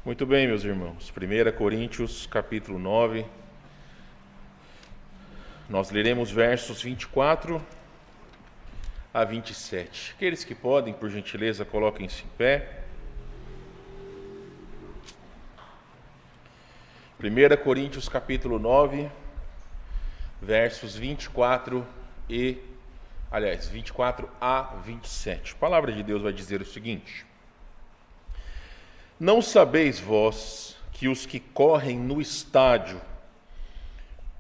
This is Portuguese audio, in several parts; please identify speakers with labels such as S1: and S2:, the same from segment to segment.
S1: Muito bem, meus irmãos. 1 Coríntios, capítulo 9. Nós leremos versos 24 a 27. Aqueles que podem, por gentileza, coloquem-se em pé. 1 Coríntios, capítulo 9, versos 24 a 27. A palavra de Deus vai dizer o seguinte: Não sabeis vós que os que correm no estádio,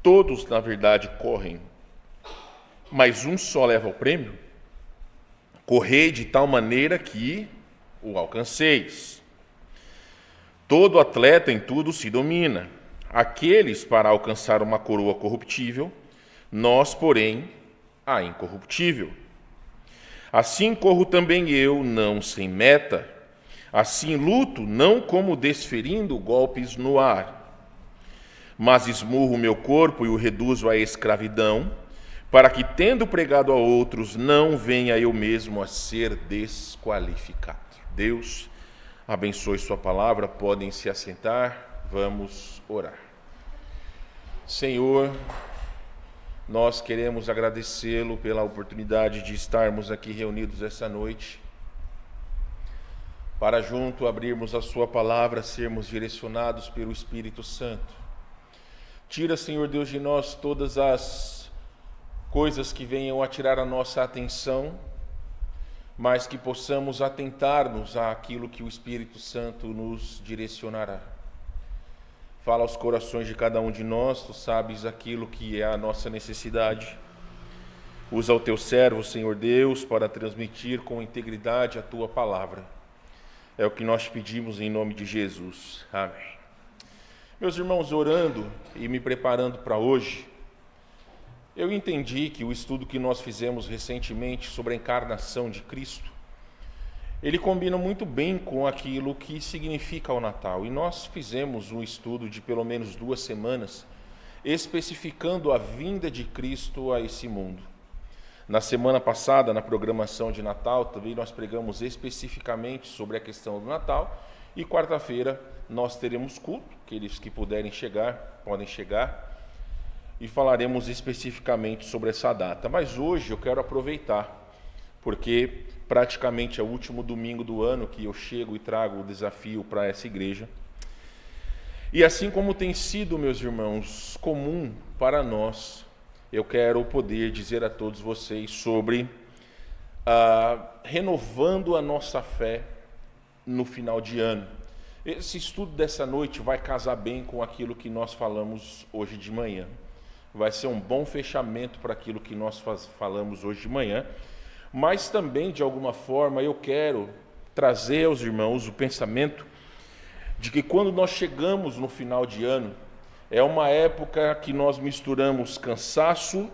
S1: todos na verdade correm, mas um só leva o prêmio? Correi de tal maneira que o alcanceis. Todo atleta em tudo se domina. Aqueles para alcançar uma coroa corruptível, nós, porém, a incorruptível. Assim corro também eu, não sem meta. Assim luto, não como desferindo golpes no ar, mas esmurro o meu corpo e o reduzo à escravidão, para que, tendo pregado a outros, não venha eu mesmo a ser desqualificado. Deus abençoe sua palavra, podem se assentar, vamos orar. Senhor, nós queremos agradecê-lo pela oportunidade de estarmos aqui reunidos essa noite, para junto abrirmos a sua palavra, sermos direcionados pelo Espírito Santo. Tira, Senhor Deus, de nós todas as coisas que venham a tirar a nossa atenção, mas que possamos atentar-nos àquilo que o Espírito Santo nos direcionará. Fala aos corações de cada um de nós, tu sabes aquilo que é a nossa necessidade. Usa o teu servo, Senhor Deus, para transmitir com integridade a tua palavra. É o que nós pedimos em nome de Jesus. Amém. Meus irmãos, orando e me preparando para hoje, eu entendi que o estudo que nós fizemos recentemente sobre a encarnação de Cristo, ele combina muito bem com aquilo que significa o Natal. E nós fizemos um estudo de pelo menos 2 semanas, especificando a vinda de Cristo a esse mundo. Na semana passada, na programação de Natal, também nós pregamos especificamente sobre a questão do Natal. E quarta-feira nós teremos culto, aqueles que puderem chegar, podem chegar, e falaremos especificamente sobre essa data. Mas hoje eu quero aproveitar, porque praticamente é o último domingo do ano que eu chego e trago o desafio para essa igreja. E assim como tem sido, meus irmãos, comum para nós, eu quero poder dizer a todos vocês sobre renovando a nossa fé no final de ano. Esse estudo dessa noite vai casar bem com aquilo que nós falamos hoje de manhã. Vai ser um bom fechamento para aquilo que nós falamos hoje de manhã, mas também, de alguma forma, eu quero trazer aos irmãos o pensamento de que quando nós chegamos no final de ano, é uma época que nós misturamos cansaço,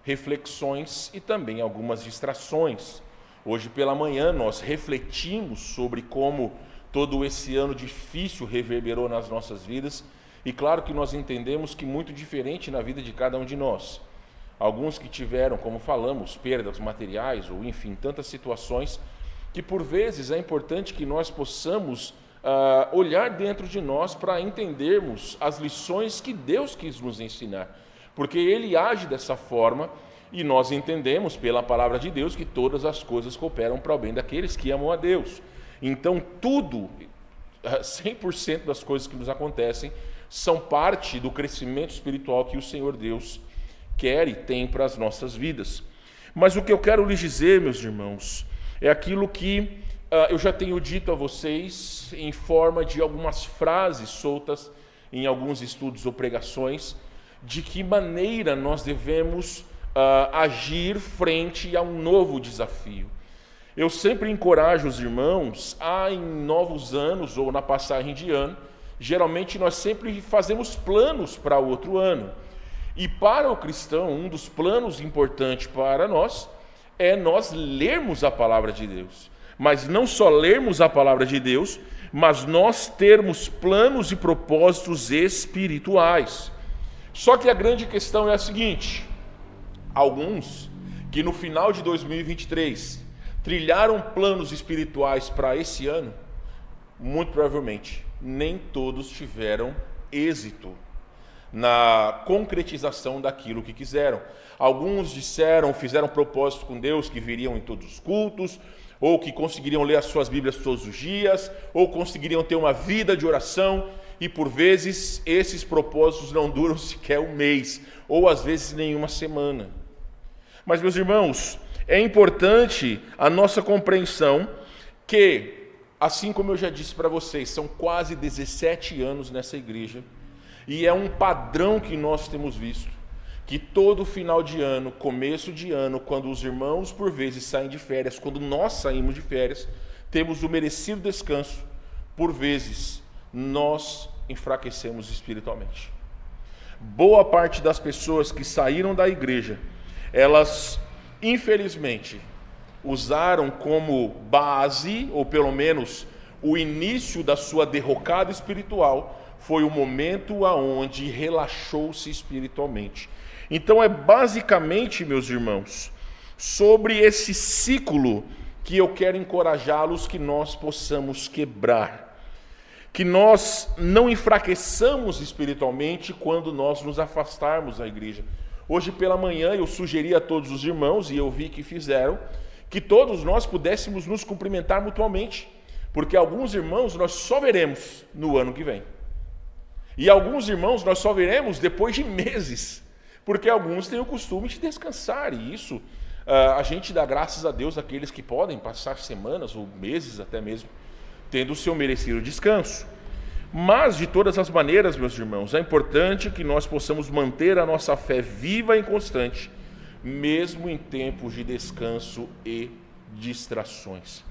S1: reflexões e também algumas distrações. Hoje pela manhã nós refletimos sobre como todo esse ano difícil reverberou nas nossas vidas, e claro que nós entendemos que muito diferente na vida de cada um de nós. Alguns que tiveram, como falamos, perdas materiais ou enfim, tantas situações que por vezes é importante que nós possamos olhar dentro de nós para entendermos as lições que Deus quis nos ensinar, porque Ele age dessa forma e nós entendemos pela palavra de Deus que todas as coisas cooperam para o bem daqueles que amam a Deus. Então tudo, 100% das coisas que nos acontecem são parte do crescimento espiritual que o Senhor Deus quer e tem para as nossas vidas. Mas o que eu quero lhes dizer, meus irmãos, é aquilo que eu já tenho dito a vocês em forma de algumas frases soltas em alguns estudos ou pregações, de que maneira nós devemos agir frente a um novo desafio. Eu sempre encorajo os irmãos em novos anos ou na passagem de ano, geralmente nós sempre fazemos planos para o outro ano. E para o cristão, um dos planos importantes para nós é nós lermos a palavra de Deus. Mas não só lermos a palavra de Deus, mas nós termos planos e propósitos espirituais. Só que a grande questão é a seguinte: alguns que no final de 2023 trilharam planos espirituais para esse ano, muito provavelmente, nem todos tiveram êxito na concretização daquilo que quiseram. Alguns fizeram propósito com Deus que viriam em todos os cultos, ou que conseguiriam ler as suas Bíblias todos os dias, ou conseguiriam ter uma vida de oração, e por vezes esses propósitos não duram sequer um mês, ou às vezes nenhuma semana. Mas, meus irmãos, é importante a nossa compreensão que, assim como eu já disse para vocês, são quase 17 anos nessa igreja, e é um padrão que nós temos visto, que todo final de ano, começo de ano, quando os irmãos por vezes saem de férias, quando nós saímos de férias, temos o merecido descanso, por vezes nós enfraquecemos espiritualmente. Boa parte das pessoas que saíram da igreja, elas, infelizmente, usaram como base, ou pelo menos o início da sua derrocada espiritual, foi o momento aonde relaxou-se espiritualmente. Então é basicamente, meus irmãos, sobre esse ciclo que eu quero encorajá-los que nós possamos quebrar. Que nós não enfraqueçamos espiritualmente quando nós nos afastarmos da igreja. Hoje pela manhã eu sugeri a todos os irmãos, e eu vi que fizeram, que todos nós pudéssemos nos cumprimentar mutuamente, porque alguns irmãos nós só veremos no ano que vem. E alguns irmãos nós só veremos depois de meses, porque alguns têm o costume de descansar, e isso a gente dá graças a Deus àqueles que podem passar semanas ou meses até mesmo, tendo o seu merecido descanso. Mas, de todas as maneiras, meus irmãos, é importante que nós possamos manter a nossa fé viva e constante, mesmo em tempos de descanso e distrações.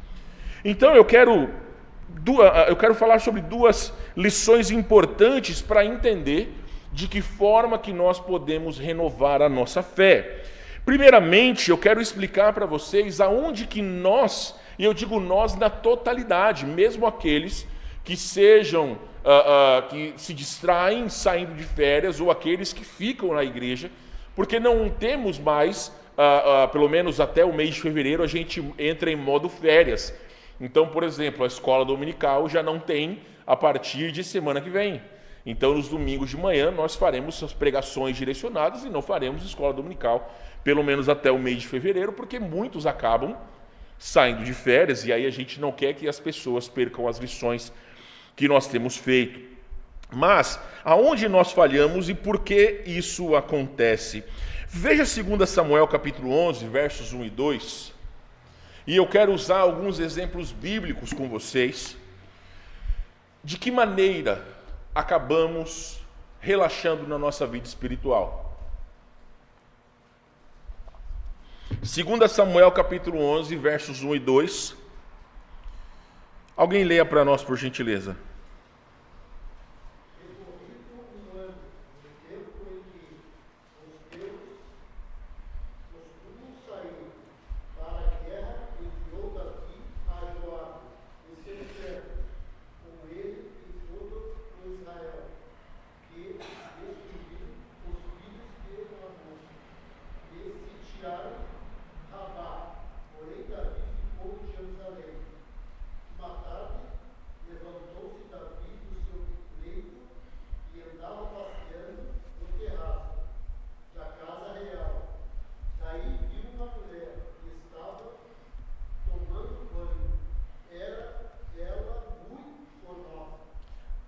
S1: Então, eu quero falar sobre duas lições importantes para entender de que forma que nós podemos renovar a nossa fé. Primeiramente, eu quero explicar para vocês aonde que nós, e eu digo nós na totalidade, mesmo aqueles que sejam, que se distraem saindo de férias, ou aqueles que ficam na igreja, porque não temos mais, pelo menos até o mês de fevereiro, a gente entra em modo férias. Então, por exemplo, a escola dominical já não tem a partir de semana que vem. Então, nos domingos de manhã, nós faremos as pregações direcionadas e não faremos escola dominical, pelo menos até o mês de fevereiro, porque muitos acabam saindo de férias, e aí a gente não quer que as pessoas percam as lições que nós temos feito. Mas, aonde nós falhamos e por que isso acontece? Veja 2 Samuel capítulo 11, versos 1 e 2, e eu quero usar alguns exemplos bíblicos com vocês, de que maneira acabamos relaxando na nossa vida espiritual. 2 Samuel capítulo 11, versos 1 e 2. Alguém leia para nós, por gentileza.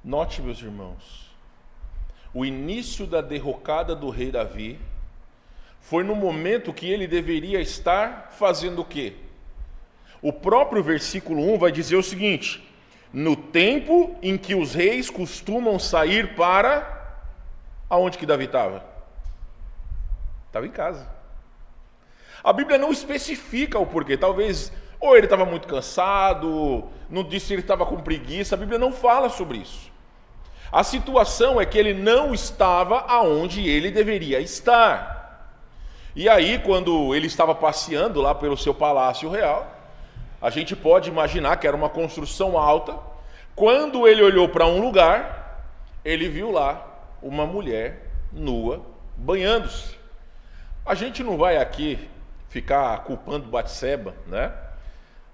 S1: Note, meus irmãos, o início da derrocada do rei Davi foi no momento que ele deveria estar fazendo o quê? O próprio versículo 1 vai dizer o seguinte: no tempo em que os reis costumam sair para... Aonde que Davi estava? Estava em casa. A Bíblia não especifica o porquê, talvez ou ele estava muito cansado, não diz se ele estava com preguiça, a Bíblia não fala sobre isso. A situação é que ele não estava aonde ele deveria estar. E aí, quando ele estava passeando lá pelo seu palácio real, a gente pode imaginar que era uma construção alta. Quando ele olhou para um lugar, ele viu lá uma mulher nua, banhando-se. A gente não vai aqui ficar culpando Batseba, né?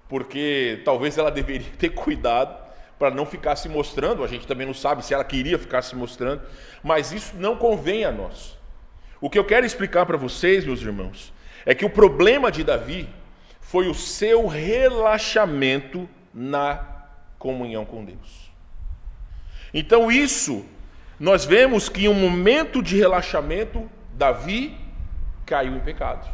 S1: Porque talvez ela deveria ter cuidado, para não ficar se mostrando. A gente também não sabe se ela queria ficar se mostrando, mas isso não convém a nós. O que eu quero explicar para vocês, meus irmãos, é que o problema de Davi foi o seu relaxamento na comunhão com Deus. Então isso, nós vemos que em um momento de relaxamento, Davi caiu em pecado.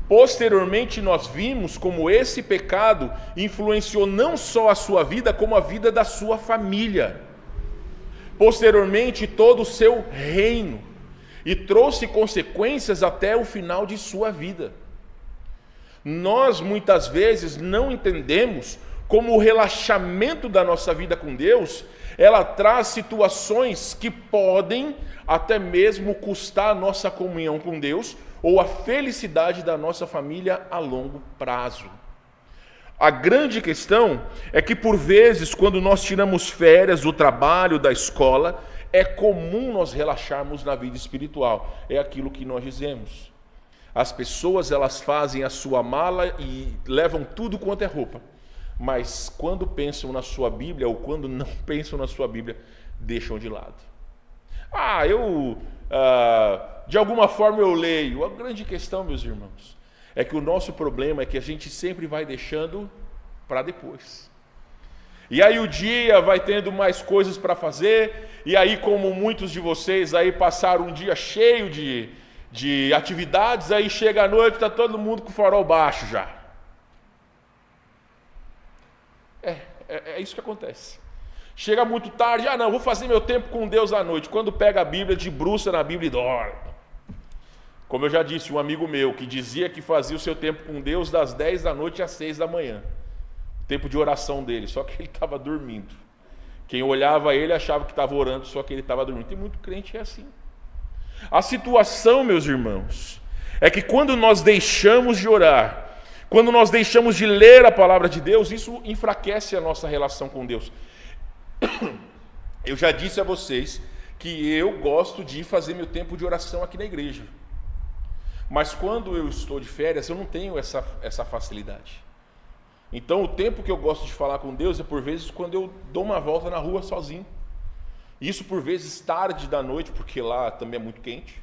S1: Posteriormente nós vimos como esse pecado influenciou não só a sua vida, como a vida da sua família. Posteriormente todo o seu reino. E trouxe consequências até o final de sua vida. Nós muitas vezes não entendemos como o relaxamento da nossa vida com Deus, ela traz situações que podem até mesmo custar a nossa comunhão com Deus ou a felicidade da nossa família a longo prazo. A grande questão é que por vezes, quando nós tiramos férias do trabalho, da escola, é comum nós relaxarmos na vida espiritual. É aquilo que nós dizemos. As pessoas, elas fazem a sua mala e levam tudo quanto é roupa. Mas quando pensam na sua Bíblia, ou quando não pensam na sua Bíblia, deixam de lado. De alguma forma eu leio. A grande questão, meus irmãos, é que o nosso problema é que a gente sempre vai deixando para depois. E aí o dia vai tendo mais coisas para fazer, e aí como muitos de vocês aí passaram um dia cheio de atividades, aí chega a noite, está todo mundo com o farol baixo já. É isso que acontece. Chega muito tarde, vou fazer meu tempo com Deus à noite. Quando pega a Bíblia, debruça na Bíblia e dorme. Como eu já disse, um amigo meu que dizia que fazia o seu tempo com Deus das 10 da noite às 6 da manhã. O tempo de oração dele, só que ele estava dormindo. Quem olhava ele achava que estava orando, só que ele estava dormindo. Tem muito crente que é assim. A situação, meus irmãos, é que quando nós deixamos de orar, quando nós deixamos de ler a palavra de Deus, isso enfraquece a nossa relação com Deus. Eu já disse a vocês que eu gosto de fazer meu tempo de oração aqui na igreja. Mas quando eu estou de férias, eu não tenho essa facilidade. Então o tempo que eu gosto de falar com Deus é por vezes quando eu dou uma volta na rua sozinho. Isso por vezes tarde da noite, porque lá também é muito quente.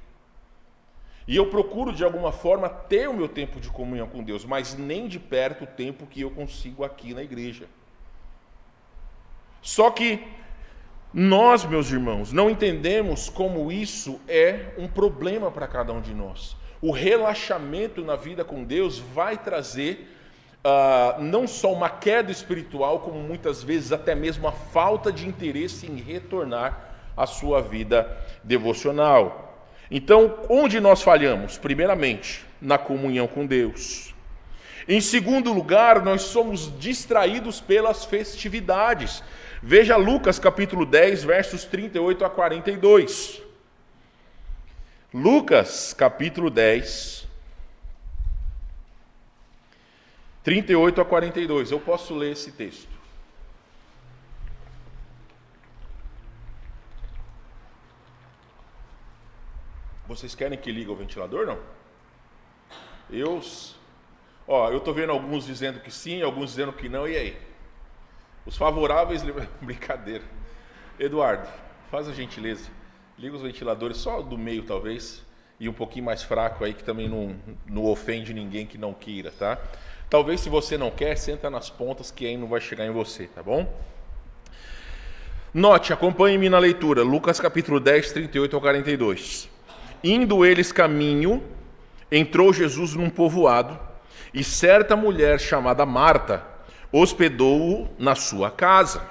S1: E eu procuro de alguma forma ter o meu tempo de comunhão com Deus, mas nem de perto o tempo que eu consigo aqui na igreja. Só que nós, meus irmãos, não entendemos como isso é um problema para cada um de nós. O relaxamento na vida com Deus vai trazer não só uma queda espiritual, como muitas vezes até mesmo a falta de interesse em retornar à sua vida devocional. Então, onde nós falhamos? Primeiramente, na comunhão com Deus. Em segundo lugar, nós somos distraídos pelas festividades. Veja Lucas capítulo 10, versos 38 a 42. Lucas capítulo 10, 38 a 42. Eu posso ler esse texto. Vocês querem que ligue o ventilador, não? Eu estou vendo alguns dizendo que sim, alguns dizendo que não, e aí? Os favoráveis, brincadeira. Eduardo, faz a gentileza, liga os ventiladores só do meio talvez, e um pouquinho mais fraco aí, que também não ofende ninguém que não queira, tá? Talvez se você não quer, senta nas pontas que aí não vai chegar em você, tá bom? Note, acompanhe-me na leitura, Lucas capítulo 10, 38 ao 42. Indo eles caminho, entrou Jesus num povoado, e certa mulher chamada Marta hospedou-o na sua casa.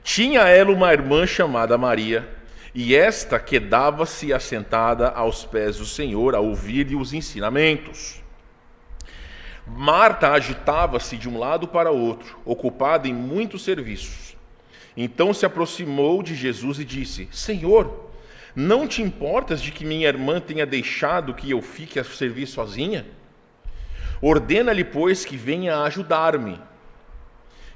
S1: Tinha ela uma irmã chamada Maria, e esta quedava-se assentada aos pés do Senhor a ouvir-lhe os ensinamentos. Marta agitava-se de um lado para outro, ocupada em muitos serviços. Então se aproximou de Jesus e disse: Senhor, não te importas de que minha irmã tenha deixado que eu fique a servir sozinha? Ordena-lhe, pois, que venha ajudar-me.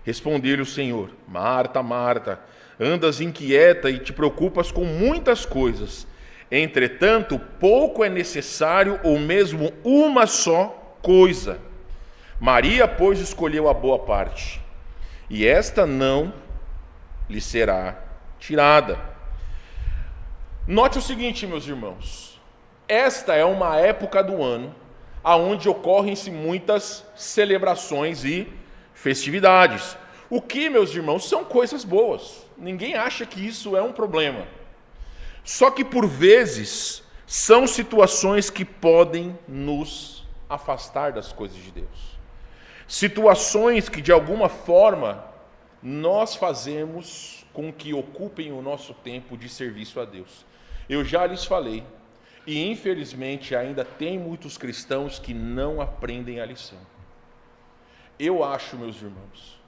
S1: Respondeu-lhe o Senhor: Marta, Marta, andas inquieta e te preocupas com muitas coisas. Entretanto, pouco é necessário, ou mesmo uma só coisa. Maria, pois, escolheu a boa parte, e esta não lhe será tirada. Note o seguinte, meus irmãos, esta é uma época do ano onde ocorrem-se muitas celebrações e festividades. O que, meus irmãos, são coisas boas. Ninguém acha que isso é um problema. Só que, por vezes, são situações que podem nos afastar das coisas de Deus. Situações que, de alguma forma, nós fazemos com que ocupem o nosso tempo de serviço a Deus. Eu já lhes falei, e infelizmente ainda tem muitos cristãos que não aprendem a lição. Eu acho, meus irmãos,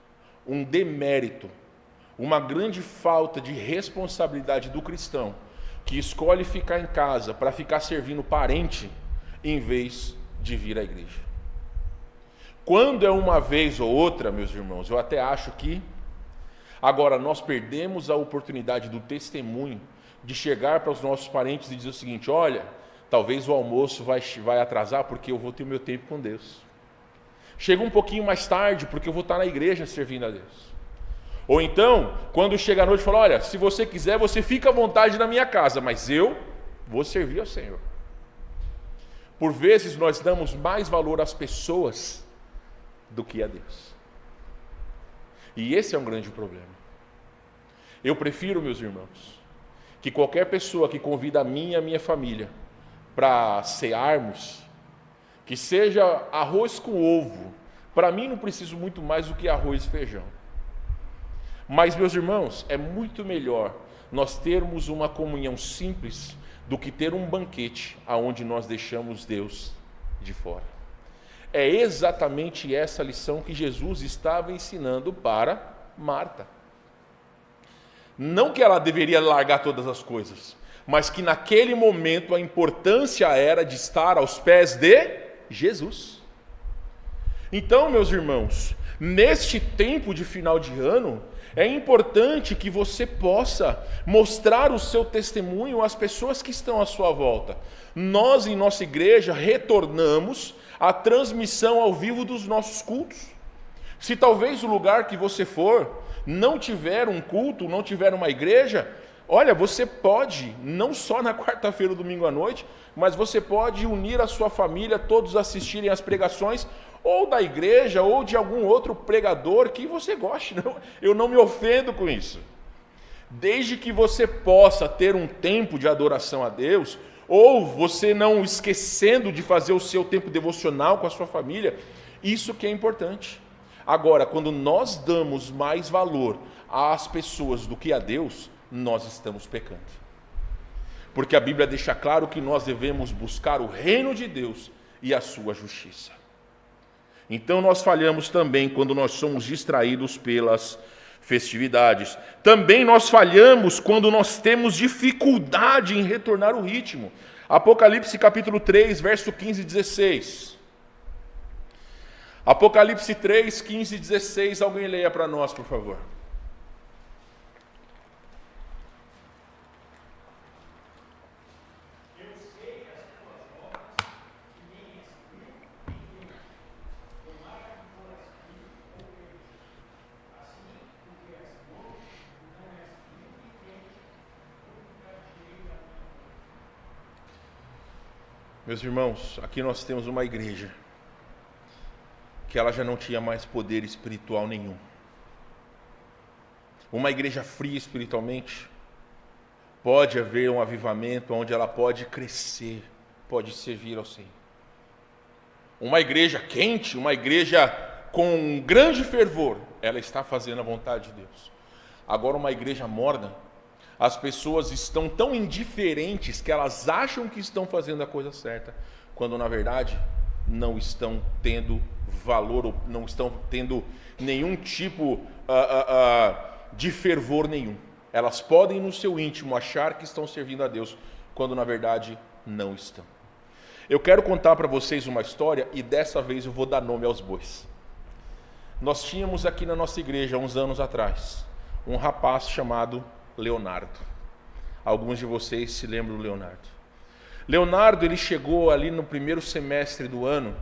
S1: um demérito, uma grande falta de responsabilidade do cristão que escolhe ficar em casa para ficar servindo parente em vez de vir à igreja. Quando é uma vez ou outra, meus irmãos, eu até acho que agora nós perdemos a oportunidade do testemunho de chegar para os nossos parentes e dizer o seguinte: olha, talvez o almoço vai atrasar porque eu vou ter o meu tempo com Deus. Chega um pouquinho mais tarde porque eu vou estar na igreja servindo a Deus. Ou então, quando chega a noite, fala: olha, se você quiser, você fica à vontade na minha casa, mas eu vou servir ao Senhor. Por vezes nós damos mais valor às pessoas do que a Deus. E esse é um grande problema. Eu prefiro, meus irmãos, que qualquer pessoa que convida a mim e a minha família para cearmos, que seja arroz com ovo. Para mim não preciso muito mais do que arroz e feijão. Mas, meus irmãos, é muito melhor nós termos uma comunhão simples do que ter um banquete onde nós deixamos Deus de fora. É exatamente essa lição que Jesus estava ensinando para Marta. Não que ela deveria largar todas as coisas, mas que naquele momento a importância era de estar aos pés de Jesus. Então, meus irmãos, neste tempo de final de ano, é importante que você possa mostrar o seu testemunho às pessoas que estão à sua volta. Nós, em nossa igreja, retornamos à transmissão ao vivo dos nossos cultos. Se talvez o lugar que você for não tiver um culto, não tiver uma igreja, olha, você pode, não só na quarta-feira ou domingo à noite, mas você pode unir a sua família, todos assistirem às pregações, ou da igreja, ou de algum outro pregador que você goste. Eu não me ofendo com isso. Desde que você possa ter um tempo de adoração a Deus, ou você não esquecendo de fazer o seu tempo devocional com a sua família, isso que é importante. Agora, quando nós damos mais valor às pessoas do que a Deus, nós estamos pecando. Porque a Bíblia deixa claro que nós devemos buscar o reino de Deus e a sua justiça. Então nós falhamos também quando nós somos distraídos pelas festividades. Também nós falhamos quando nós temos dificuldade em retornar o ritmo. Apocalipse capítulo 3, verso 15 e 16. Apocalipse 3, 15 e 16, alguém leia para nós, por favor. Meus irmãos, aqui nós temos uma igreja que ela já não tinha mais poder espiritual nenhum. Uma igreja fria espiritualmente, pode haver um avivamento onde ela pode crescer, pode servir ao Senhor. Uma igreja quente, uma igreja com grande fervor, ela está fazendo a vontade de Deus. Agora uma igreja morna, as pessoas estão tão indiferentes que elas acham que estão fazendo a coisa certa, quando na verdade não estão tendo valor, ou não estão tendo nenhum tipo de fervor nenhum. Elas podem no seu íntimo achar que estão servindo a Deus, quando na verdade não estão. Eu quero contar para vocês uma história, e dessa vez eu vou dar nome aos bois. Nós tínhamos aqui na nossa igreja, uns anos atrás, um rapaz chamado Leonardo. Alguns de vocês se lembram do Leonardo. Leonardo, ele chegou ali no primeiro semestre do ano,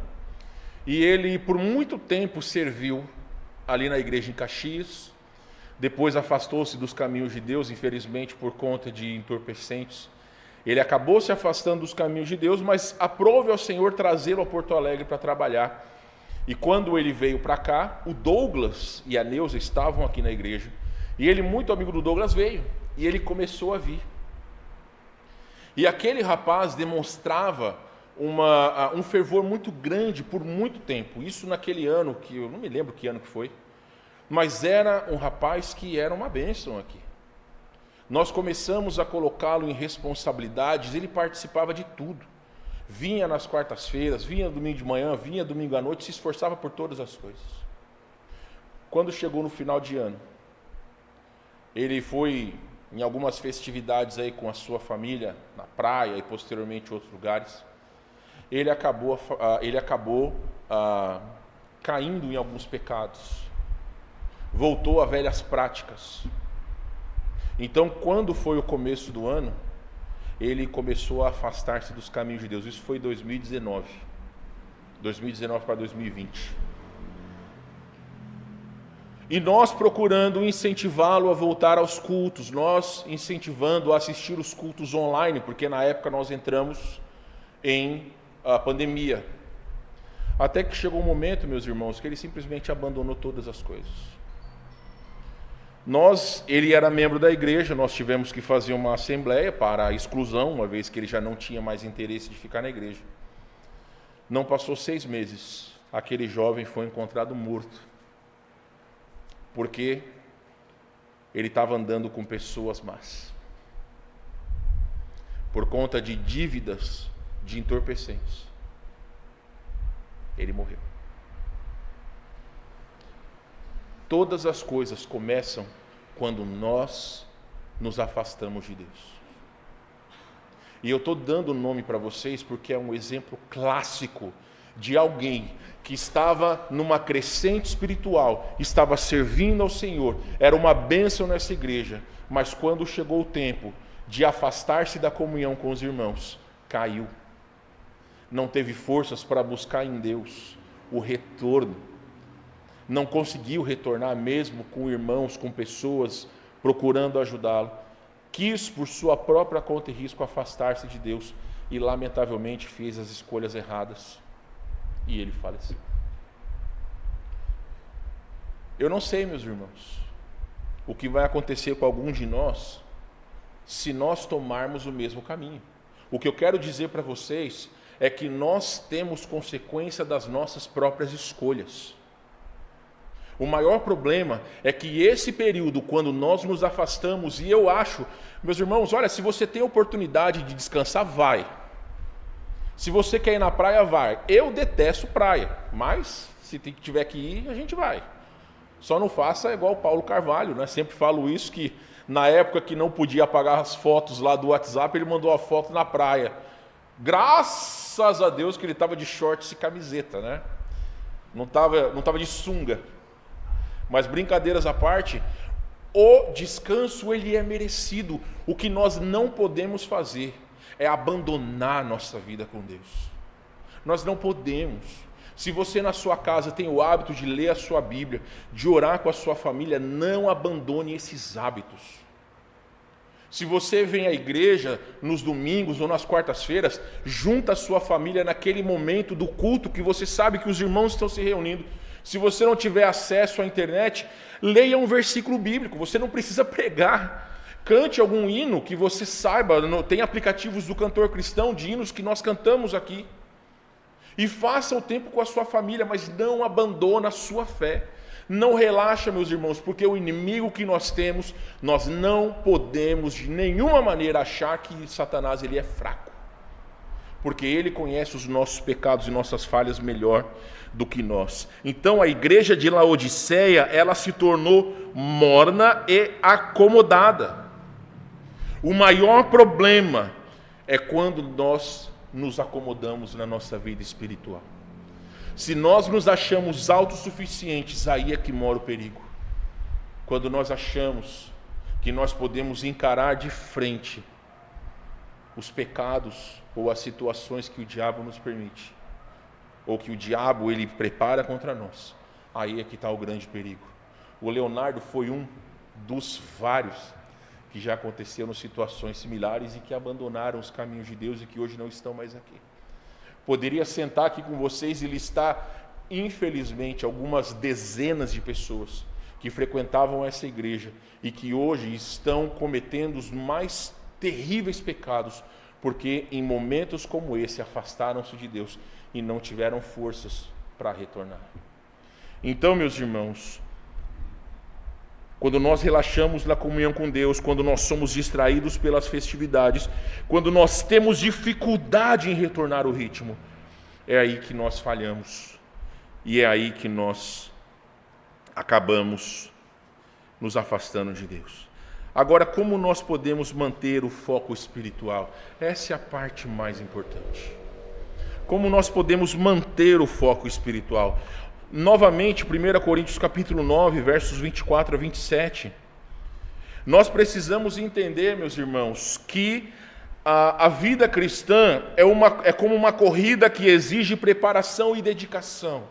S1: e ele por muito tempo serviu ali na igreja em Caxias, depois afastou-se dos caminhos de Deus, infelizmente por conta de entorpecentes. Ele acabou se afastando dos caminhos de Deus, mas aprove ao Senhor trazê-lo a Porto Alegre para trabalhar. E quando ele veio para cá, o Douglas e a Neuza estavam aqui na igreja, e ele, muito amigo do Douglas, veio, e ele começou a vir. E aquele rapaz demonstrava um fervor muito grande por muito tempo. Isso naquele ano, que eu não me lembro que ano que foi, mas era um rapaz que era uma bênção aqui. Nós começamos a colocá-lo em responsabilidades, ele participava de tudo. Vinha nas quartas-feiras, vinha domingo de manhã, vinha domingo à noite, se esforçava por todas as coisas. Quando chegou no final de ano, ele foi em algumas festividades aí com a sua família, na praia e posteriormente em outros lugares. Ele acabou caindo em alguns pecados. Voltou a velhas práticas. Então, quando foi o começo do ano, ele começou a afastar-se dos caminhos de Deus. Isso foi 2019 para 2020. E nós procurando incentivá-lo a voltar aos cultos, nós incentivando a assistir os cultos online, porque na época nós entramos em pandemia. Até que chegou um momento, meus irmãos, que ele simplesmente abandonou todas as coisas. Ele era membro da igreja, nós tivemos que fazer uma assembleia para a exclusão, uma vez que ele já não tinha mais interesse de ficar na igreja. Não passou 6 meses, aquele jovem foi encontrado morto, porque ele estava andando com pessoas más, por conta de dívidas de entorpecentes. Ele morreu. Todas as coisas começam quando nós nos afastamos de Deus. E eu estou dando o nome para vocês porque é um exemplo clássico de alguém que estava numa crescente espiritual, estava servindo ao Senhor, era uma bênção nessa igreja, mas quando chegou o tempo de afastar-se da comunhão com os irmãos, caiu. Não teve forças para buscar em Deus o retorno. Não conseguiu retornar mesmo com irmãos, com pessoas procurando ajudá-lo. Quis, por sua própria conta e risco, afastar-se de Deus e, lamentavelmente, fez as escolhas erradas. E ele faleceu. Eu não sei, meus irmãos, o que vai acontecer com algum de nós se nós tomarmos o mesmo caminho. O que eu quero dizer para vocês é que nós temos consequência das nossas próprias escolhas. O maior problema é que esse período, quando nós nos afastamos, e eu acho, meus irmãos, olha, se você tem oportunidade de descansar, vai. Se você quer ir na praia, vai. Eu detesto praia, mas se tiver que ir, a gente vai. Só não faça igual o Paulo Carvalho, né? Sempre falo isso, que na época que não podia apagar as fotos lá do WhatsApp, ele mandou a foto na praia. Graças a Deus que ele estava de shorts e camiseta, né? Não estava de sunga. Mas brincadeiras à parte, o descanso ele é merecido. O que nós não podemos fazer é abandonar nossa vida com Deus. Nós não podemos. Se você na sua casa tem o hábito de ler a sua Bíblia, de orar com a sua família, não abandone esses hábitos. Se você vem à igreja nos domingos ou nas quartas-feiras, junta a sua família naquele momento do culto que você sabe que os irmãos estão se reunindo. Se você não tiver acesso à internet, leia um versículo bíblico. Você não precisa pregar. Cante algum hino que você saiba. Tem aplicativos do Cantor Cristão de hinos que nós cantamos aqui. E faça o tempo com a sua família, mas não abandona a sua fé. Não relaxa, meus irmãos, porque o inimigo que nós temos, nós não podemos de nenhuma maneira achar que Satanás ele é fraco. Porque ele conhece os nossos pecados e nossas falhas melhor do que nós. Então a igreja de Laodiceia, ela se tornou morna e acomodada. O maior problema é quando nós nos acomodamos na nossa vida espiritual. Se nós nos achamos autossuficientes, aí é que mora o perigo. Quando nós achamos que nós podemos encarar de frente os pecados ou as situações que o diabo nos permite, ou que o diabo ele prepara contra nós, aí é que está o grande perigo. O Leonardo foi um dos vários que já aconteceram situações similares e que abandonaram os caminhos de Deus e que hoje não estão mais aqui. Poderia sentar aqui com vocês e listar, infelizmente, algumas dezenas de pessoas que frequentavam essa igreja e que hoje estão cometendo os mais terríveis pecados, porque em momentos como esse afastaram-se de Deus e não tiveram forças para retornar. Então, meus irmãos, quando nós relaxamos na comunhão com Deus, quando nós somos distraídos pelas festividades, quando nós temos dificuldade em retornar o ritmo, é aí que nós falhamos e é aí que nós acabamos nos afastando de Deus. Agora, como nós podemos manter o foco espiritual? Essa é a parte mais importante. Como nós podemos manter o foco espiritual? Novamente, 1 Coríntios capítulo 9, versos 24 a 27. Nós precisamos entender, meus irmãos, que a vida cristã é como uma corrida que exige preparação e dedicação.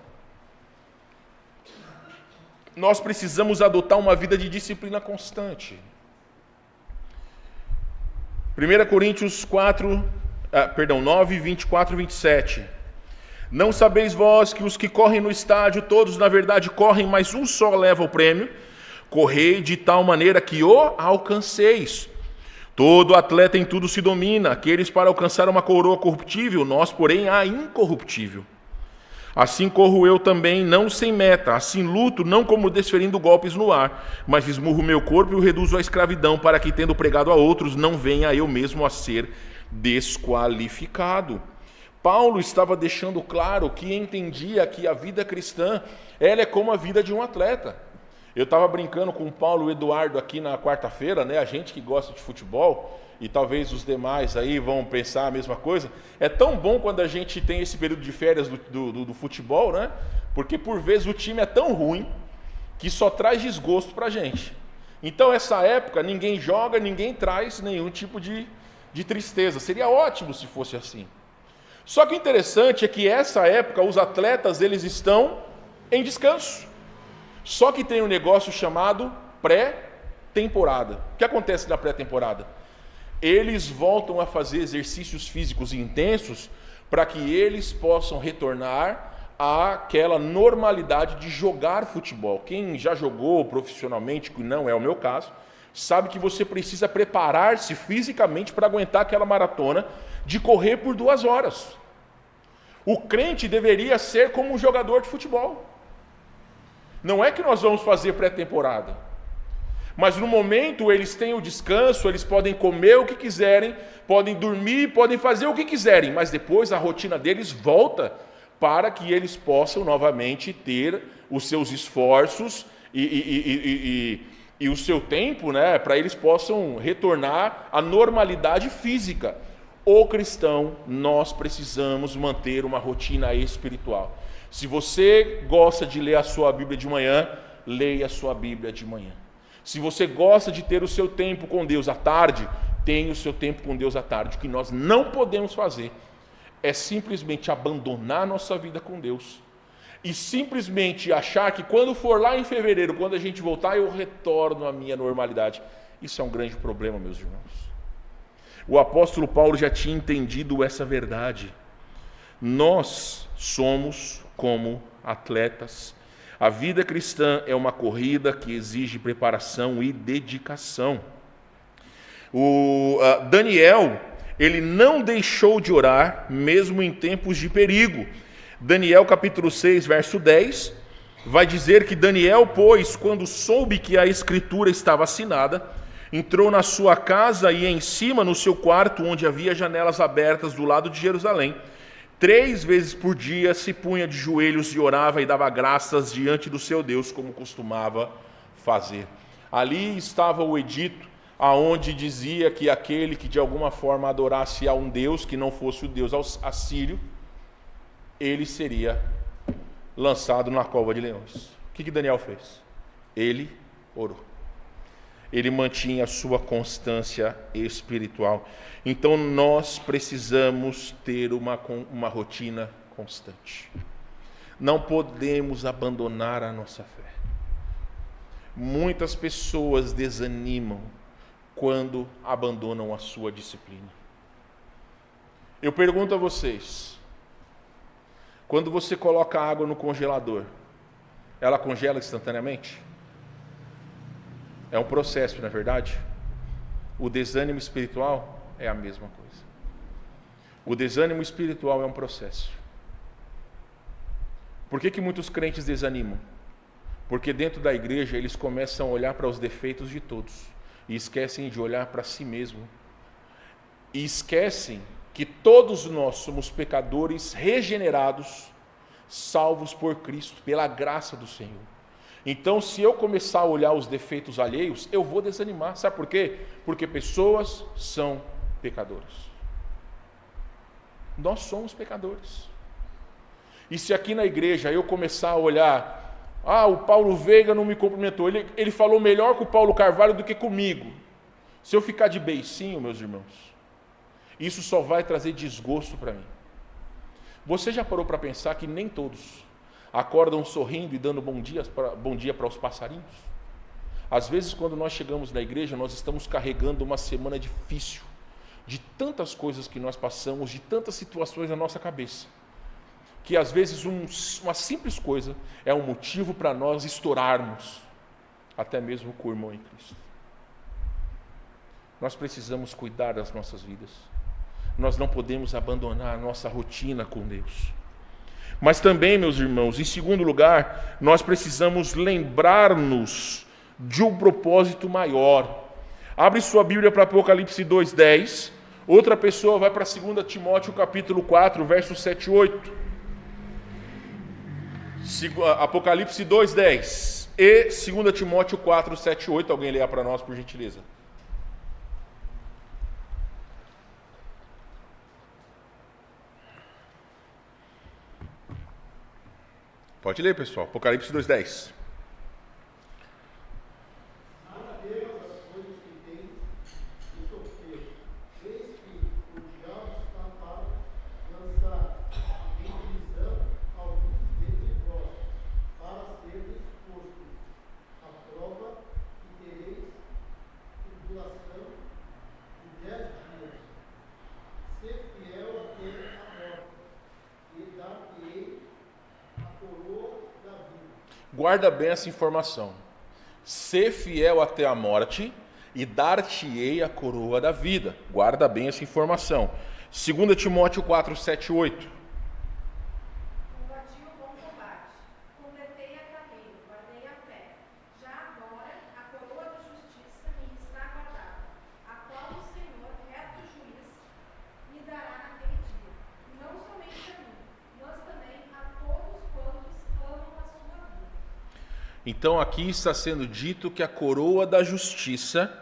S1: Nós precisamos adotar uma vida de disciplina constante. 1 Coríntios 9, 24 e 27. Não sabeis vós que os que correm no estádio, todos na verdade correm, mas um só leva o prêmio? Correi de tal maneira que o alcanceis. Todo atleta em tudo se domina, aqueles para alcançar uma coroa corruptível, nós, porém, a incorruptível. Assim corro eu também, não sem meta, assim luto, não como desferindo golpes no ar, mas esmurro meu corpo e o reduzo à escravidão, para que, tendo pregado a outros, não venha eu mesmo a ser desqualificado. Paulo estava deixando claro que entendia que a vida cristã, ela é como a vida de um atleta. Eu estava brincando com o Paulo e o Eduardo aqui na quarta-feira, né? A gente que gosta de futebol, e talvez os demais aí vão pensar a mesma coisa. É tão bom quando a gente tem esse período de férias do futebol, né? Porque por vezes o time é tão ruim que só traz desgosto pra gente. Então essa época ninguém joga, ninguém traz nenhum tipo de tristeza. Seria ótimo se fosse assim. Só que o interessante é que essa época os atletas eles estão em descanso. Só que tem um negócio chamado pré-temporada. O que acontece na pré-temporada? Eles voltam a fazer exercícios físicos intensos para que eles possam retornar àquela normalidade de jogar futebol. Quem já jogou profissionalmente, que não é o meu caso, sabe que você precisa preparar-se fisicamente para aguentar aquela maratona de correr por 2 horas. O crente deveria ser como um jogador de futebol. Não é que nós vamos fazer pré-temporada. Mas no momento eles têm o descanso, eles podem comer o que quiserem, podem dormir, podem fazer o que quiserem, mas depois a rotina deles volta para que eles possam novamente ter os seus esforços e o seu tempo, né, para eles possam retornar à normalidade física. O cristão, nós precisamos manter uma rotina espiritual. Se você gosta de ler a sua Bíblia de manhã, leia a sua Bíblia de manhã. Se você gosta de ter o seu tempo com Deus à tarde, tenha o seu tempo com Deus à tarde. O que nós não podemos fazer é simplesmente abandonar nossa vida com Deus e simplesmente achar que quando for lá em fevereiro, quando a gente voltar, eu retorno à minha normalidade. Isso é um grande problema, meus irmãos. O apóstolo Paulo já tinha entendido essa verdade. Nós somos como atletas. A vida cristã é uma corrida que exige preparação e dedicação. Daniel, ele não deixou de orar, mesmo em tempos de perigo. Daniel capítulo 6, verso 10, vai dizer que Daniel, pois, quando soube que a escritura estava assinada, entrou na sua casa e em cima, no seu quarto, onde havia janelas abertas do lado de Jerusalém, 3 vezes por dia se punha de joelhos e orava e dava graças diante do seu Deus, como costumava fazer. Ali estava o edito, aonde dizia que aquele que de alguma forma adorasse a um Deus que não fosse o Deus assírio, ele seria lançado na cova de leões. O que Daniel fez? Ele orou. Ele mantinha a sua constância espiritual. Então nós precisamos ter uma rotina constante. Não podemos abandonar a nossa fé. Muitas pessoas desanimam quando abandonam a sua disciplina. Eu pergunto a vocês, quando você coloca água no congelador, ela congela instantaneamente? É um processo, não é verdade? O desânimo espiritual é a mesma coisa. O desânimo espiritual é um processo. Por que muitos crentes desanimam? Porque dentro da igreja eles começam a olhar para os defeitos de todos e esquecem de olhar para si mesmo. E esquecem que todos nós somos pecadores regenerados, salvos por Cristo, pela graça do Senhor. Então, se eu começar a olhar os defeitos alheios, eu vou desanimar. Sabe por quê? Porque pessoas são pecadoras. Nós somos pecadores. E se aqui na igreja eu começar a olhar, o Paulo Veiga não me cumprimentou, ele falou melhor com o Paulo Carvalho do que comigo. Se eu ficar de beicinho, meus irmãos, isso só vai trazer desgosto para mim. Você já parou para pensar que nem todos acordam sorrindo e dando bom dia para os passarinhos? Às vezes, quando nós chegamos na igreja, nós estamos carregando uma semana difícil, de tantas coisas que nós passamos, de tantas situações na nossa cabeça, que às vezes uma simples coisa é um motivo para nós estourarmos, até mesmo com o irmão em Cristo. Nós precisamos cuidar das nossas vidas. Nós não podemos abandonar a nossa rotina com Deus. Mas também, meus irmãos, em segundo lugar, nós precisamos lembrar-nos de um propósito maior. Abre sua Bíblia para Apocalipse 2:10. Outra pessoa vai para 2 Timóteo capítulo 4, versos 7 e 8. Apocalipse 2:10 e 2 Timóteo 4, 7 e 8. Alguém leia para nós, por gentileza. Pode ler, pessoal. Apocalipse 2:10. Guarda bem essa informação. Ser fiel até a morte e dar-te-ei a coroa da vida. Guarda bem essa informação. 2 Timóteo 4, 7 e 8.
S2: Combati o bom combate, completei a carreira, guardei a fé. Já agora a coroa da justiça me está guardada, a qual o Senhor, reto juiz, me dará naquele dia. Não somente a mim, mas também a todos quantos amam a sua vida.
S1: Então aqui está sendo dito que a coroa da justiça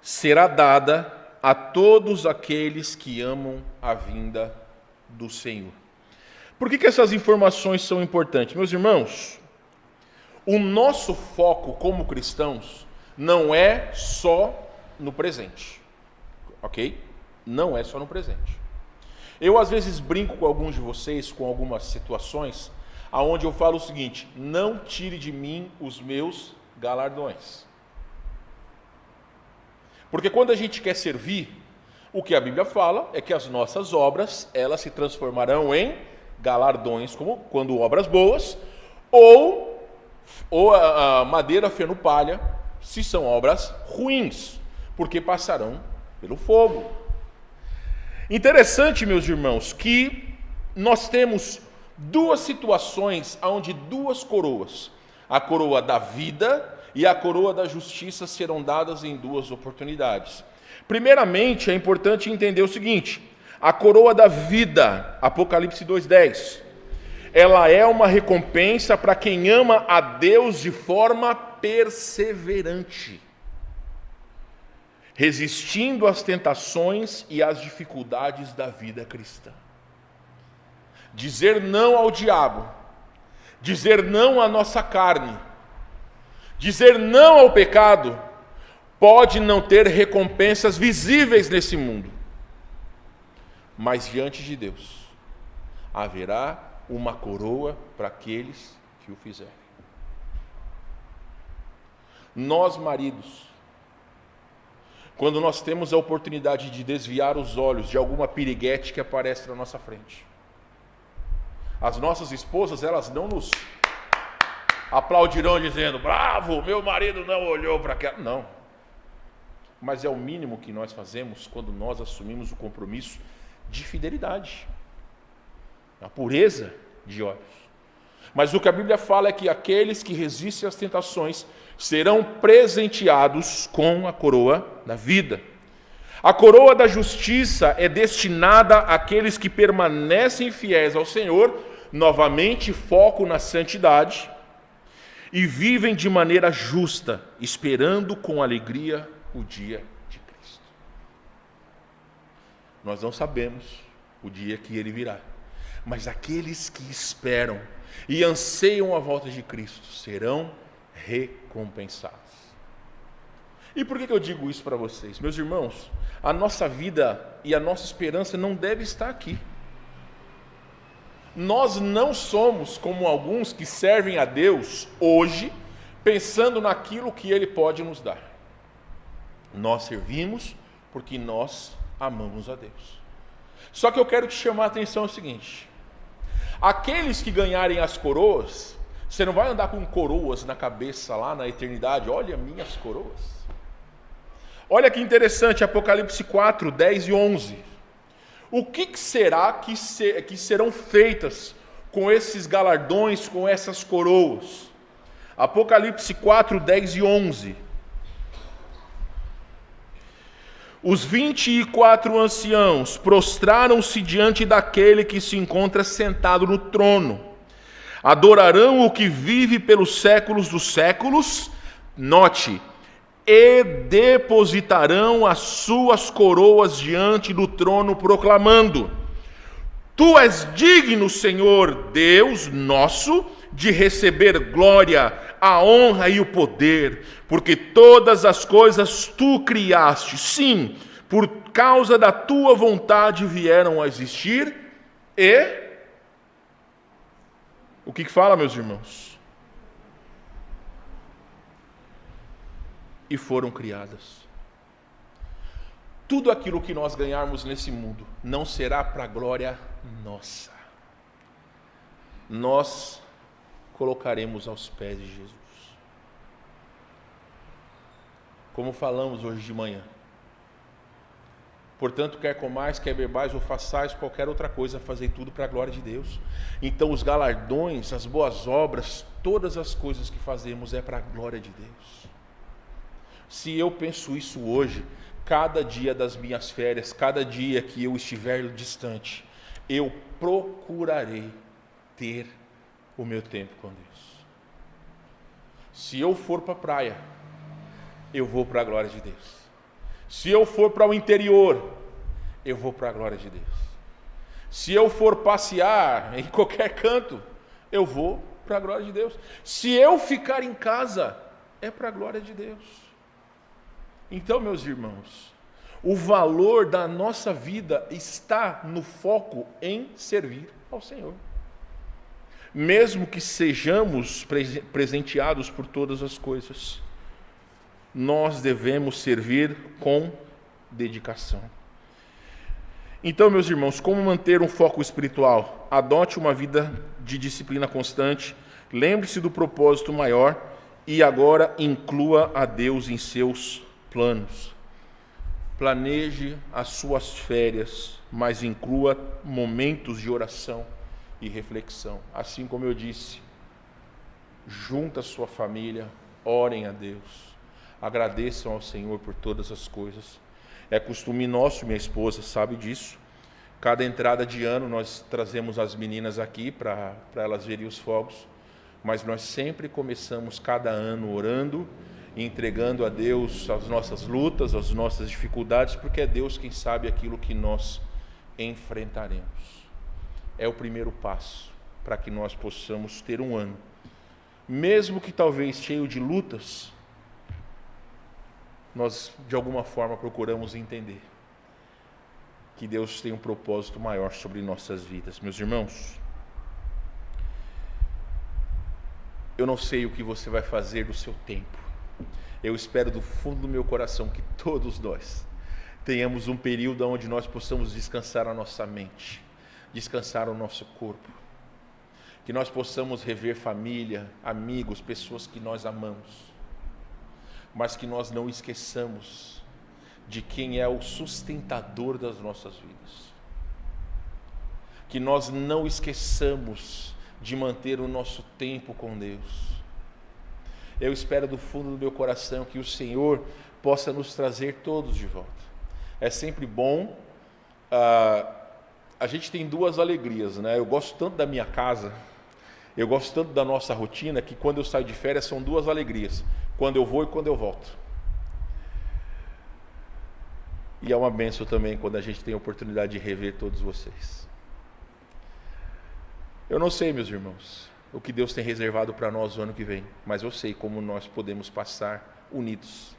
S1: será dada a todos aqueles que amam a vinda do Senhor. Por que essas informações são importantes? Meus irmãos, o nosso foco como cristãos não é só no presente, ok? Não é só no presente. Eu às vezes brinco com alguns de vocês, com algumas situações, aonde eu falo o seguinte: não tire de mim os meus galardões. Porque quando a gente quer servir, o que a Bíblia fala é que as nossas obras, elas se transformarão em galardões, como quando obras boas, ou a madeira, feno, palha, se são obras ruins, porque passarão pelo fogo. Interessante, meus irmãos, que nós temos duas situações onde duas coroas, a coroa da vida e a coroa da justiça, serão dadas em duas oportunidades. Primeiramente, é importante entender o seguinte: a coroa da vida, Apocalipse 2:10, ela é uma recompensa para quem ama a Deus de forma perseverante, resistindo às tentações e às dificuldades da vida cristã. Dizer não ao diabo, dizer não à nossa carne, dizer não ao pecado, pode não ter recompensas visíveis nesse mundo, mas diante de Deus haverá uma coroa para aqueles que o fizerem. Nós, maridos, quando nós temos a oportunidade de desviar os olhos de alguma piriguete que aparece na nossa frente, as nossas esposas, elas não nos aplaudirão dizendo: bravo, meu marido não olhou para aquela. Não. Mas é o mínimo que nós fazemos quando nós assumimos o compromisso de fidelidade, a pureza de olhos. Mas o que a Bíblia fala é que aqueles que resistem às tentações serão presenteados com a coroa da vida. A coroa da justiça é destinada àqueles que permanecem fiéis ao Senhor, novamente foco na santidade, e vivem de maneira justa, esperando com alegria o dia de Cristo. Nós não sabemos o dia que ele virá, mas aqueles que esperam e anseiam a volta de Cristo serão recompensados. E por que eu digo isso para vocês? Meus irmãos, a nossa vida e a nossa esperança não deve estar aqui. Nós não somos como alguns que servem a Deus hoje, pensando naquilo que Ele pode nos dar. Nós servimos porque nós amamos a Deus. Só que eu quero te chamar a atenção ao seguinte: aqueles que ganharem as coroas, você não vai andar com coroas na cabeça lá na eternidade. Olha minhas coroas. Olha que interessante, Apocalipse 4, 10 e 11. O que será que serão feitas com esses galardões, com essas coroas? Apocalipse 4, 10 e 11. Os 24 anciãos prostraram-se diante daquele que se encontra sentado no trono. Adorarão o que vive pelos séculos dos séculos. Note, e depositarão as suas coroas diante do trono, proclamando: Tu és digno, Senhor Deus nosso, de receber glória, a honra e o poder, porque todas as coisas tu criaste, sim, por causa da tua vontade vieram a existir, e... O que fala, meus irmãos? E foram criadas. Tudo aquilo que nós ganharmos nesse mundo não será para a glória nossa. Nós colocaremos aos pés de Jesus. Como falamos hoje de manhã. Portanto, quer comais, quer bebais ou façais qualquer outra coisa, fazei tudo para a glória de Deus. Então os galardões, as boas obras, todas as coisas que fazemos é para a glória de Deus. Se eu penso isso hoje, cada dia das minhas férias, cada dia que eu estiver distante, eu procurarei ter o meu tempo com Deus. Se eu for para a praia, eu vou para a glória de Deus. Se eu for para o interior, eu vou para a glória de Deus. Se eu for passear em qualquer canto, eu vou para a glória de Deus. Se eu ficar em casa, é para a glória de Deus. Então, meus irmãos, o valor da nossa vida está no foco em servir ao Senhor. Mesmo que sejamos presenteados por todas as coisas, nós devemos servir com dedicação. Então, meus irmãos, como manter um foco espiritual? Adote uma vida de disciplina constante, lembre-se do propósito maior e agora inclua a Deus em seus planos. Planeje as suas férias, mas inclua momentos de oração e reflexão. Assim como eu disse, junta a sua família, orem a Deus. Agradeçam ao Senhor por todas as coisas. É costume nosso, minha esposa sabe disso. Cada entrada de ano nós trazemos as meninas aqui para elas verem os fogos. Mas nós sempre começamos cada ano orando e entregando a Deus as nossas lutas, as nossas dificuldades, porque é Deus quem sabe aquilo que nós enfrentaremos. É o primeiro passo para que nós possamos ter um ano, mesmo que talvez cheio de lutas, nós de alguma forma procuramos entender que Deus tem um propósito maior sobre nossas vidas. Meus irmãos, eu não sei o que você vai fazer do seu tempo. Eu espero do fundo do meu coração que todos nós tenhamos um período onde nós possamos descansar a nossa mente, descansar o nosso corpo, que nós possamos rever família, amigos, pessoas que nós amamos, mas que nós não esqueçamos de quem é o sustentador das nossas vidas, que nós não esqueçamos de manter o nosso tempo com Deus. Eu espero do fundo do meu coração que o Senhor possa nos trazer todos de volta. É sempre bom, a gente tem duas alegrias, né? Eu gosto tanto da minha casa, eu gosto tanto da nossa rotina, que quando eu saio de férias são duas alegrias, quando eu vou e quando eu volto. E é uma bênção também quando a gente tem a oportunidade de rever todos vocês. Eu não sei, meus irmãos, o que Deus tem reservado para nós o ano que vem, mas eu sei como nós podemos passar unidos,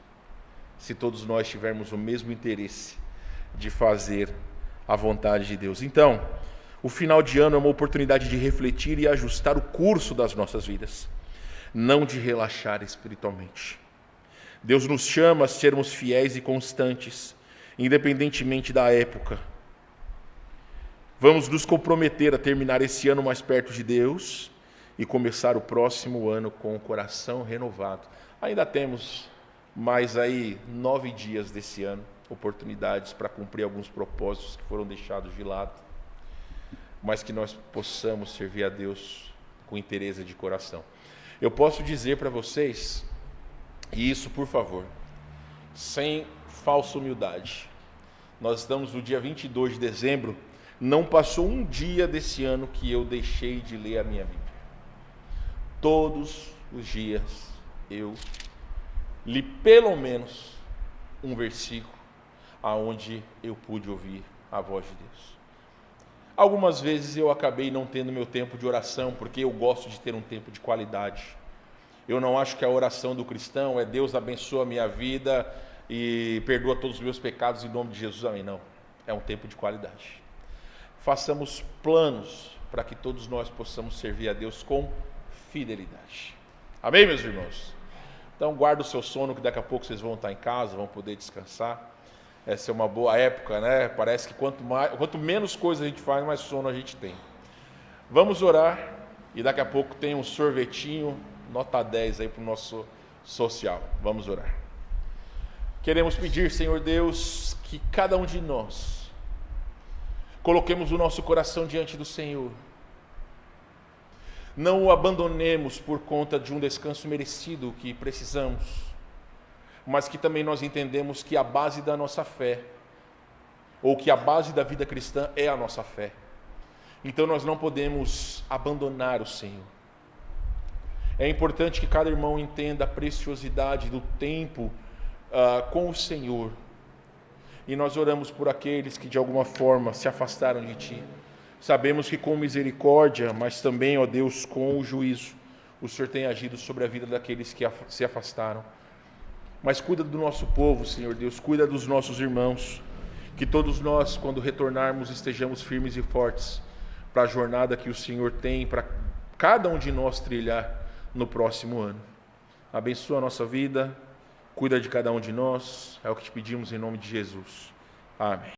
S1: se todos nós tivermos o mesmo interesse de fazer a vontade de Deus. Então, o final de ano é uma oportunidade de refletir e ajustar o curso das nossas vidas, não de relaxar espiritualmente. Deus nos chama a sermos fiéis e constantes, independentemente da época. Vamos nos comprometer a terminar esse ano mais perto de Deus e começar o próximo ano com o coração renovado. Ainda temos mais aí 9 dias desse ano, oportunidades para cumprir alguns propósitos que foram deixados de lado, mas que nós possamos servir a Deus com interesse de coração. Eu posso dizer para vocês, e isso por favor, sem falsa humildade, nós estamos no dia 22 de dezembro, não passou um dia desse ano que eu deixei de ler a minha Bíblia. Todos os dias eu li pelo menos um versículo aonde eu pude ouvir a voz de Deus. Algumas vezes eu acabei não tendo meu tempo de oração, porque eu gosto de ter um tempo de qualidade. Eu não acho que a oração do cristão é Deus abençoa a minha vida e perdoa todos os meus pecados em nome de Jesus, amém. Não, é um tempo de qualidade. Façamos planos para que todos nós possamos servir a Deus com fidelidade. Amém, meus irmãos? Então guarda o seu sono, que daqui a pouco vocês vão estar em casa, vão poder descansar. Essa é uma boa época, né? Parece que quanto menos coisa a gente faz, mais sono a gente tem. Vamos orar e daqui a pouco tem um sorvetinho, nota 10 aí para o nosso social. Vamos orar. Queremos pedir, Senhor Deus, que cada um de nós coloquemos o nosso coração diante do Senhor. Não o abandonemos por conta de um descanso merecido que precisamos, mas que também nós entendemos que a base da nossa fé, ou que a base da vida cristã é a nossa fé. Então nós não podemos abandonar o Senhor. É importante que cada irmão entenda a preciosidade do tempo com o Senhor. E nós oramos por aqueles que de alguma forma se afastaram de Ti. Sabemos que com misericórdia, mas também, ó Deus, com o juízo, o Senhor tem agido sobre a vida daqueles que se afastaram. Mas cuida do nosso povo, Senhor Deus, cuida dos nossos irmãos, que todos nós, quando retornarmos, estejamos firmes e fortes para a jornada que o Senhor tem para cada um de nós trilhar no próximo ano. Abençoa a nossa vida, cuida de cada um de nós, é o que te pedimos em nome de Jesus. Amém.